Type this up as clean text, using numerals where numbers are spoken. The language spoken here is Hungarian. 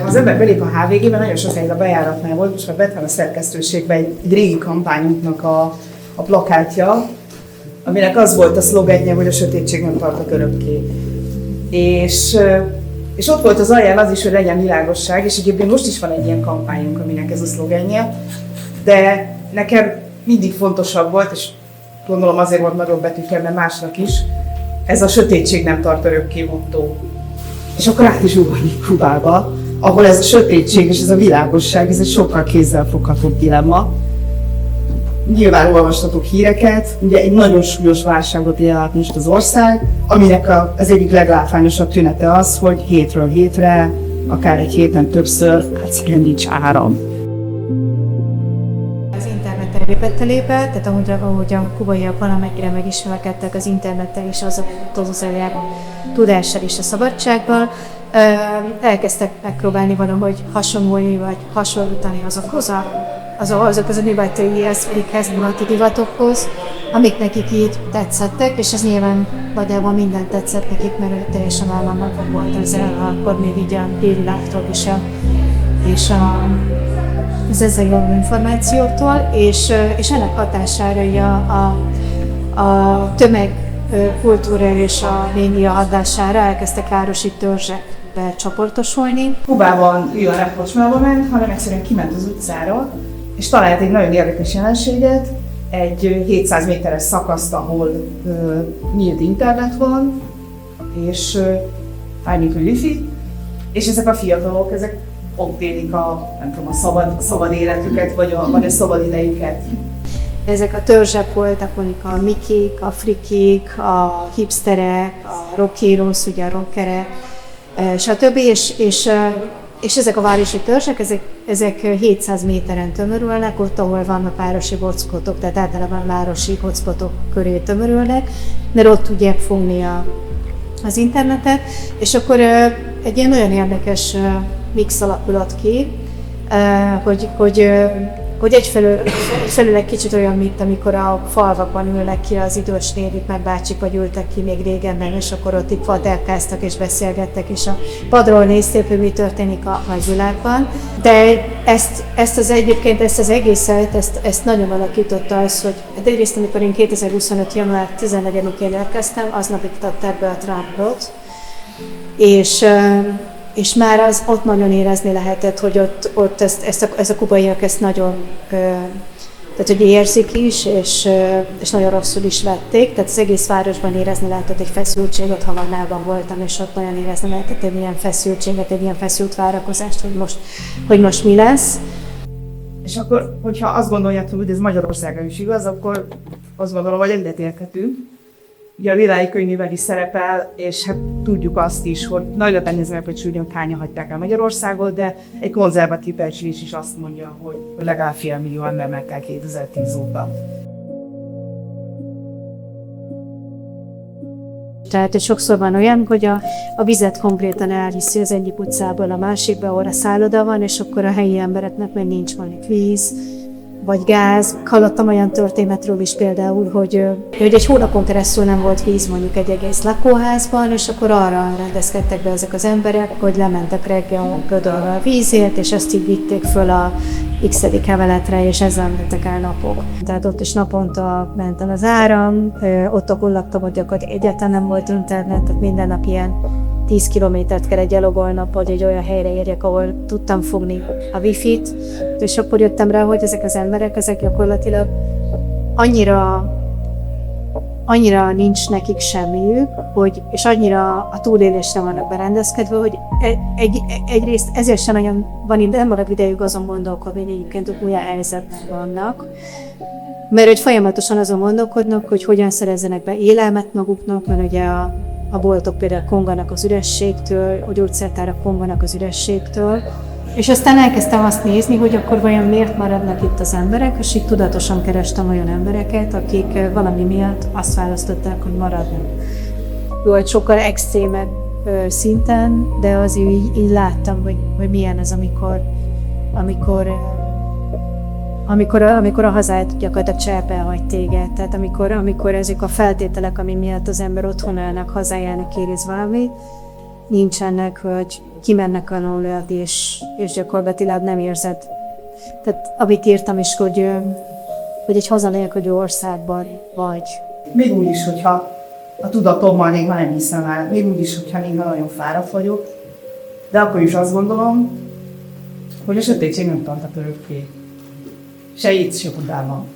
Ha az ember belép a HVG-be, nagyon sokáig a bejáratnál volt, most már bent van a szerkesztőségben egy régi kampányunknak a plakátja, aminek az volt a szlogenje, hogy a sötétség nem tartott örökké. És ott volt az alján az is, hogy legyen világosság, és egyébként most is van egy ilyen kampányunk, aminek ez a szlogenje, de nekem mindig fontosabb volt, és gondolom azért volt nagyobb betűkkel, mert másnak is, ez a sötétség nem tart örökké motto. És akkor át is ugorjuk Kubába, ahol ez a sötétség és ez a világosság, ez egy sokkal kézzelfoghatóbb dilemma. Nyilván olvastatok híreket, ugye egy nagyon súlyos válságot él át most az ország, aminek az egyik leglátványosabb tünete az, hogy hétről hétre, akár egy héten többször, egyszerűen nincs áram. Az interneten lépett, tehát ahogy a kubaiak valamennyire megismerkedtek az internettel és az tudással és a szabadsággal, elkezdtek megpróbálni valahogy hasonlulni vagy hasonlítani azokhoz a nyugatiekhez, nyugati divatokhoz, amik nekik így tetszettek, és ez nyilván nagyjából mindent tetszett nekik, mert teljesen államnak volt ezzel, akkor még így a dévilágtól és az ezzel jövő információktól, és ennek hatására a tömegkultúra és a média hatására elkezdtek városi törzsekbe csoportosulni. Kubában ő a repkocsmába ment, hanem egyszerűen kiment az utcára, és talált egy nagyon érdekes jelenséget, egy 700 méteres szakaszt, ahol nyílt internet van, és mármint wifi, és ezek a fiatalok, ezek ott élik a szabad életüket, vagy a szabad idejüket. Ezek a törzsek voltak, mondjuk a mikik, a frikik, a hipsterek, a rockéros, ugye a rockerek, stb. És ezek a városi törzsek, ezek 700 méteren tömörülnek, ott, ahol vannak városi hotspotok, tehát általában városi hotspotok köré tömörülnek, mert ott tudják fogni az internetet, és akkor egy ilyen nagyon érdekes mix alakulat ki, hogy egyfelől egy kicsit olyan, mint amikor a falvakban ülnek ki az idős nénik, meg bácsik, vagy ültek ki még régenben, és akkor ott itt fadelkáztak és beszélgettek, és a padról nézték, hogy mi történik a nagyvilágban. De ezt az egészet, ezt nagyon alakította az, hogy egyrészt, amikor én 2025. január 14-én érkeztem, aznap iktatták be a Trumpot, és már ott nagyon érezni lehetett, hogy ott ezt a kubaiak ezt nagyon tehát, hogy érzik is, és nagyon rosszul is vették. Tehát az egész városban érezni lehetett egy feszültséget, ha Magnában voltam, és ott nagyon érezni lehetett egy ilyen feszültséget, egy ilyen feszült várakozást, hogy most mi lesz. És akkor, hogyha azt gondoljátok, hogy ez Magyarországon is igaz, akkor azt gondolom, hogy egyetérthetünk. Ugye a Világi Könyvében is szerepel, és hát tudjuk azt is, hogy nagyra tenni az megbecsülni, hogy hányan hagyták el Magyarországot, de egy konzervatív becslés is azt mondja, hogy legalább 500 000 ember megkel 2010 óta. Tehát sokszor van olyan, hogy a vizet konkrétan elviszi az egyik utcából a másikba, ahol a szálloda van, és akkor a helyi embereknek még nincs mondjuk víz, vagy gáz. Hallottam olyan történetről is például, hogy egy hónapon keresztül nem volt víz mondjuk egy egész lakóházban, és akkor arra rendezkedtek be ezek az emberek, hogy lementek reggel gödörbe a vízért, és ezt így vitték föl a x-edik emeletre, és ezzel mentek el napok. Tehát ott is naponta ment el az áram, ott ahol laktam, hogy gyakorlatilag egyáltalán nem volt internet, tehát minden nap ilyen 10 kilométert kellett gyalogolni, hogy egy olyan helyre érjek, ahol tudtam fogni a wifi-t, és akkor jöttem rá, hogy ezek az emberek, ezek gyakorlatilag annyira nincs nekik semmiük, és annyira a túlélésre vannak berendezkedve, hogy egyrészt ezért sem nagyon van ide, nem marad idejük azon gondolkodni, hogy egyébként milyen helyzetben vannak, mert hogy folyamatosan azon gondolkodnak, hogy hogyan szerezzenek be élelmet maguknak, mert ugye a boltok például konganak az ürességtől, a gyógyszertárak konganak az ürességtől, és aztán elkezdtem azt nézni, hogy akkor vajon miért maradnak itt az emberek, és így tudatosan kerestem olyan embereket, akik valami miatt azt választották, hogy maradnak. Volt sokkal extrémebb szinten, de azért így láttam, hogy milyen ez, amikor a hazád gyakorlatilag cserben hagy téged. Tehát amikor ezek a feltételek, ami miatt az ember otthon állnak, hazájának érez valamit, nincsenek, hogy kimennek alólat, és gyakorlatilag nem érzed. Tehát amit írtam is, hogy egy hazanélküli országban vagy. Még úgy is, hogyha a tudatommal még már nem hiszem el, még úgy is, hogyha néha nagyon fáradt vagyok, de akkor is azt gondolom, hogy a sötétség nem tartat örökké. Se itt, se Budában.